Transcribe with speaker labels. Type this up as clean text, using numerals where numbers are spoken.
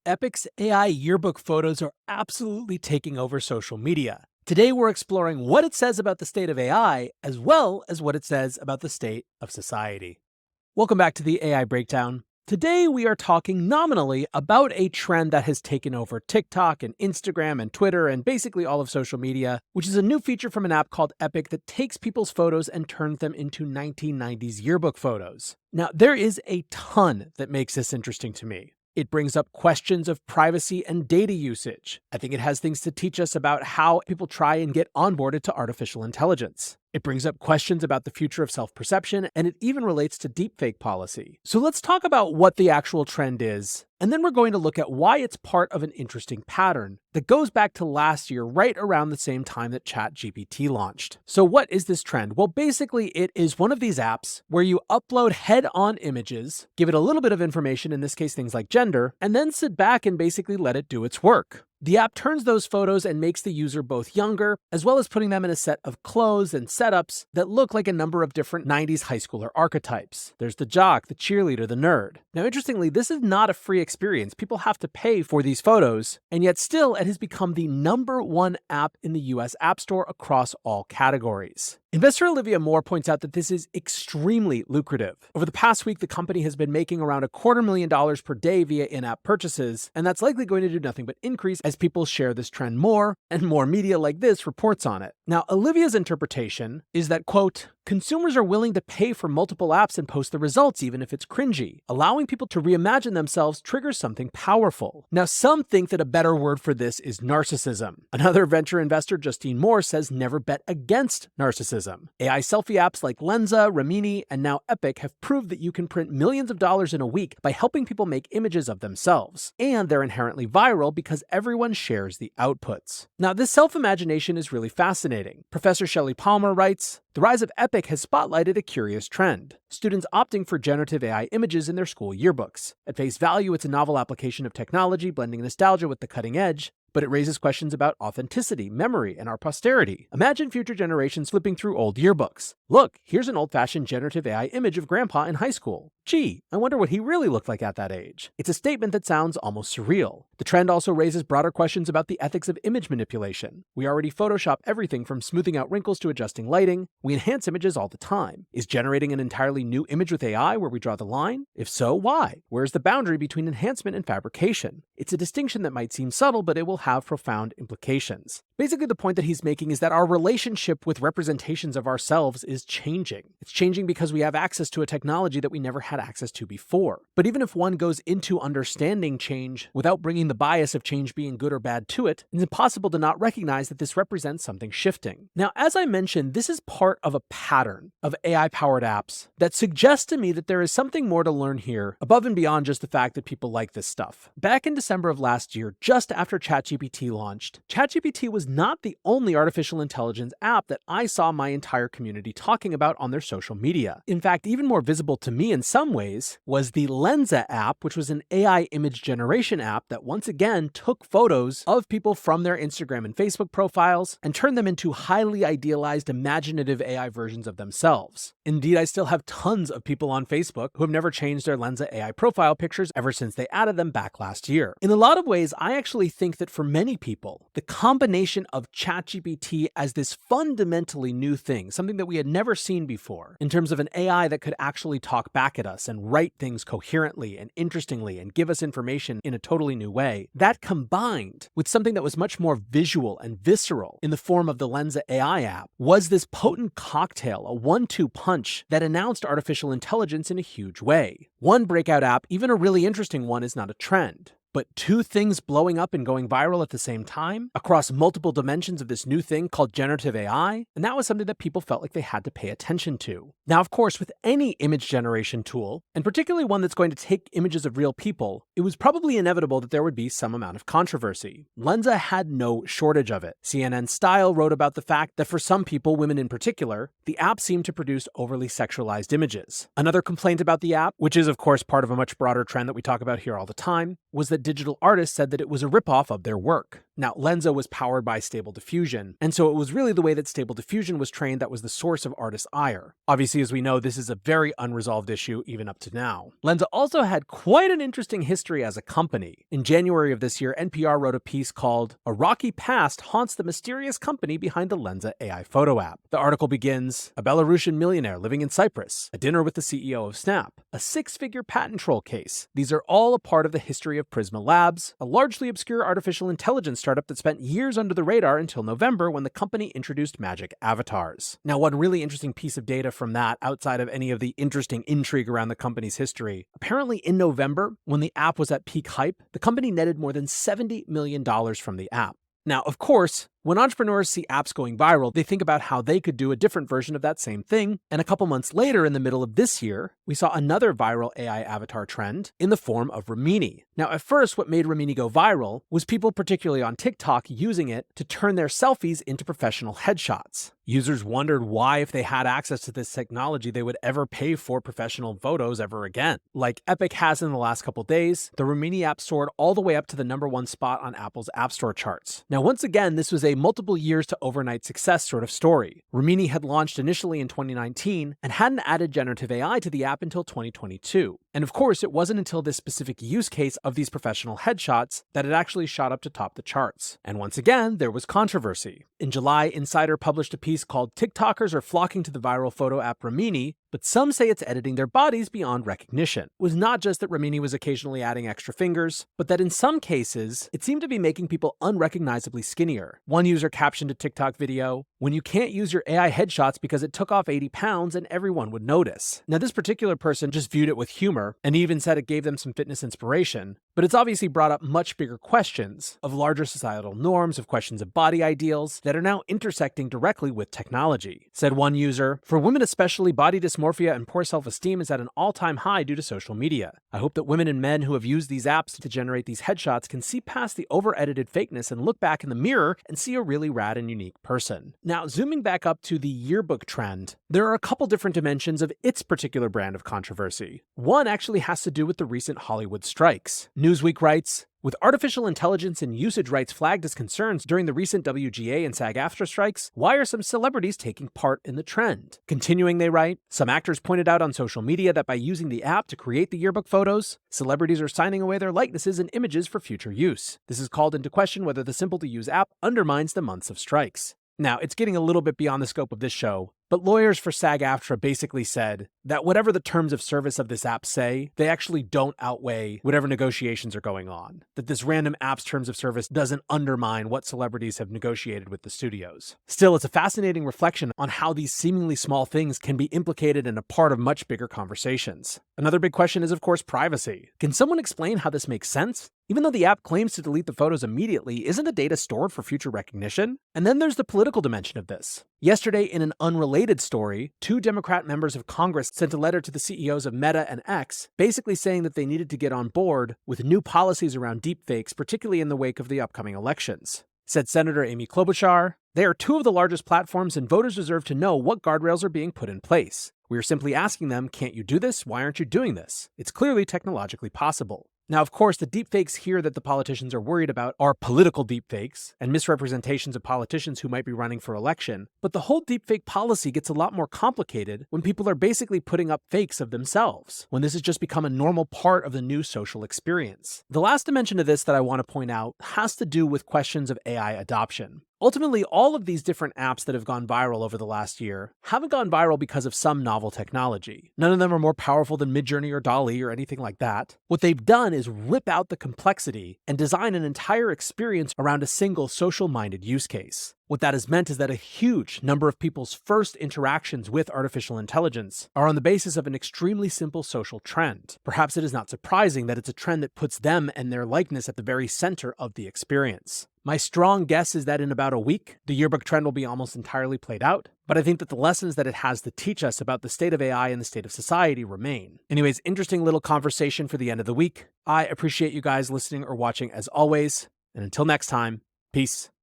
Speaker 1: Epic's AI yearbook photos are absolutely taking over social media. Today we're exploring what it says about the state of AI, as well as what it says about the state of society. Welcome back to the AI Breakdown. Today we are talking nominally about a trend that has taken over TikTok and Instagram and Twitter and basically all of social media, which is a new feature from an app called Epik that takes people's photos and turns them into 1990s yearbook photos. Now, there is a ton that makes this interesting to me. It brings up questions of privacy and data usage. I think it has things to teach us about how people try and get onboarded to artificial intelligence. It brings up questions about the future of self-perception, and it even relates to deepfake policy. So let's talk about what the actual trend is, and then we're going to look at why it's part of an interesting pattern that goes back to last year, right around the same time that ChatGPT launched. So what is this trend? Well, basically, it is one of these apps where you upload head-on images, give it a little bit of information, in this case things like gender, and then sit back and basically let it do its work. The app turns those photos and makes the user both younger, as well as putting them in a set of clothes and setups that look like a number of different 90s high schooler archetypes. There's the jock, the cheerleader, the nerd. Now, interestingly, this is not a free experience. People have to pay for these photos, and yet still it has become the #1 app in the US App Store across all categories. Investor Olivia Moore points out that this is extremely lucrative. Over the past week, the company has been making around $250,000 per day via in-app purchases, and that's likely going to do nothing but increase as people share this trend more, and more media like this reports on it. Now, Olivia's interpretation is that, quote, consumers are willing to pay for multiple apps and post the results even if it's cringy. Allowing people to reimagine themselves triggers something powerful. Now, some think that a better word for this is narcissism. Another venture investor, Justine Moore, says never bet against narcissism. AI selfie apps like Lensa, Remini, and now Epik have proved that you can print millions of dollars in a week by helping people make images of themselves. And they're inherently viral because everyone shares the outputs. Now, this self-imagination is really fascinating. Professor Shelley Palmer writes, the rise of Epik has spotlighted a curious trend. Students opting for generative AI images in their school yearbooks. At face value, it's a novel application of technology, blending nostalgia with the cutting edge, but it raises questions about authenticity, memory, and our posterity. Imagine future generations flipping through old yearbooks. Look, here's an old-fashioned generative AI image of Grandpa in high school. Gee, I wonder what he really looked like at that age. It's a statement that sounds almost surreal. The trend also raises broader questions about the ethics of image manipulation. We already Photoshop everything from smoothing out wrinkles to adjusting lighting. We enhance images all the time. Is generating an entirely new image with AI where we draw the line? If so, why? Where's the boundary between enhancement and fabrication? It's a distinction that might seem subtle, but it will have profound implications. Basically, the point that he's making is that our relationship with representations of ourselves is changing. It's changing because we have access to a technology that we never had access to before. But even if one goes into understanding change without bringing the bias of change being good or bad to it, it's impossible to not recognize that this represents something shifting. Now, as I mentioned, this is part of a pattern of AI-powered apps that suggests to me that there is something more to learn here above and beyond just the fact that people like this stuff. Back in December of last year, just after ChatGPT launched, ChatGPT was not the only artificial intelligence app that I saw my entire community talking about on their social media. In fact, even more visible to me in some ways was the Lensa app, which was an AI image generation app that once again took photos of people from their Instagram and Facebook profiles and turned them into highly idealized, imaginative AI versions of themselves. Indeed, I still have tons of people on Facebook who have never changed their Lensa AI profile pictures ever since they added them back last year. In a lot of ways, I actually think that for many people, the combination of ChatGPT as this fundamentally new thing, something that we had never seen before, in terms of an AI that could actually talk back at us and write things coherently and interestingly and give us information in a totally new way, that combined with something that was much more visual and visceral in the form of the Lensa AI app, was this potent cocktail, a one-two punch that announced artificial intelligence in a huge way. One breakout app, even a really interesting one, is not a trend. But two things blowing up and going viral at the same time across multiple dimensions of this new thing called generative AI, and that was something that people felt like they had to pay attention to. Now, of course, with any image generation tool, and particularly one that's going to take images of real people, it was probably inevitable that there would be some amount of controversy. Lensa had no shortage of it. CNN Style wrote about the fact that for some people, women in particular, the app seemed to produce overly sexualized images. Another complaint about the app, which is of course part of a much broader trend that we talk about here all the time, was that digital artists said that it was a ripoff of their work. Now, Lensa was powered by Stable Diffusion, and so it was really the way that Stable Diffusion was trained that was the source of artists' ire. Obviously, as we know, this is a very unresolved issue even up to now. Lensa also had quite an interesting history as a company. In January of this year, NPR wrote a piece called "A Rocky Past Haunts the Mysterious Company Behind the Lensa AI Photo App." The article begins, "A Belarusian millionaire living in Cyprus, a dinner with the CEO of Snap, a six-figure patent troll case. These are all a part of the history of Prisma Labs, a largely obscure artificial intelligence startup that spent years under the radar until November when the company introduced magic avatars." Now, one really interesting piece of data from that, outside of any of the interesting intrigue around the company's history, apparently in November, when the app was at peak hype, the company netted more than $70 million from the app. Now, of course, when entrepreneurs see apps going viral, they think about how they could do a different version of that same thing, and a couple months later, in the middle of this year, we saw another viral AI avatar trend in the form of Remini. Now, at first, what made Remini go viral was people, particularly on TikTok, using it to turn their selfies into professional headshots. Users wondered why, if they had access to this technology, they would ever pay for professional photos ever again. Like Epik has in the last couple days, the Remini app soared all the way up to the #1 spot on Apple's App Store charts. Now, once again, this was a multiple years to overnight success sort of story. Remini had launched initially in 2019 and hadn't added generative AI to the app until 2022. And of course, it wasn't until this specific use case of these professional headshots that it actually shot up to top the charts. And once again, there was controversy. In July, Insider published a piece called "TikTokers Are Flocking to the Viral Photo App Remini, but some say it's editing their bodies beyond recognition." It was not just that Remini was occasionally adding extra fingers, but that in some cases, it seemed to be making people unrecognizably skinnier. One user captioned a TikTok video, "When you can't use your AI headshots because it took off 80 pounds and everyone would notice." Now, this particular person just viewed it with humor and even said it gave them some fitness inspiration, but it's obviously brought up much bigger questions of larger societal norms, of questions of body ideals that are now intersecting directly with technology. Said one user, "For women especially, body dysmorphia and poor self-esteem is at an all-time high due to social media. I hope that women and men who have used these apps to generate these headshots can see past the over-edited fakeness and look back in the mirror and see a really rad and unique person." Now, zooming back up to the yearbook trend, there are a couple different dimensions of its particular brand of controversy. One actually has to do with the recent Hollywood strikes. Newsweek writes, "With artificial intelligence and usage rights flagged as concerns during the recent WGA and SAG-AFTRA strikes, why are some celebrities taking part in the trend?" Continuing, they write, "Some actors pointed out on social media that by using the app to create the yearbook photos, celebrities are signing away their likenesses and images for future use. This has called into question whether the simple-to-use app undermines the months of strikes." Now, it's getting a little bit beyond the scope of this show, but lawyers for SAG-AFTRA basically said that whatever the terms of service of this app say, they actually don't outweigh whatever negotiations are going on. That this random app's terms of service doesn't undermine what celebrities have negotiated with the studios. Still, it's a fascinating reflection on how these seemingly small things can be implicated and a part of much bigger conversations. Another big question is, of course, privacy. Can someone explain how this makes sense? Even though the app claims to delete the photos immediately, isn't the data stored for future recognition? And then there's the political dimension of this. Yesterday, in an unrelated story, 2 Democrat members of Congress sent a letter to the CEOs of Meta and X, basically saying that they needed to get on board with new policies around deepfakes, particularly in the wake of the upcoming elections. Said Senator Amy Klobuchar, "They are 2 of the largest platforms and voters deserve to know what guardrails are being put in place. We are simply asking them, can't you do this? Why aren't you doing this? It's clearly technologically possible." Now, of course, the deepfakes here that the politicians are worried about are political deepfakes and misrepresentations of politicians who might be running for election, but the whole deepfake policy gets a lot more complicated when people are basically putting up fakes of themselves, when this has just become a normal part of the new social experience. The last dimension of this that I want to point out has to do with questions of AI adoption. Ultimately, all of these different apps that have gone viral over the last year haven't gone viral because of some novel technology. None of them are more powerful than Midjourney or DALL-E or anything like that. What they've done is rip out the complexity and design an entire experience around a single social-minded use case. What that has meant is that a huge number of people's first interactions with artificial intelligence are on the basis of an extremely simple social trend. Perhaps it is not surprising that it's a trend that puts them and their likeness at the very center of the experience. My strong guess is that in about a week, the yearbook trend will be almost entirely played out, but I think that the lessons that it has to teach us about the state of AI and the state of society remain. Anyways, interesting little conversation for the end of the week. I appreciate you guys listening or watching as always, and until next time, peace.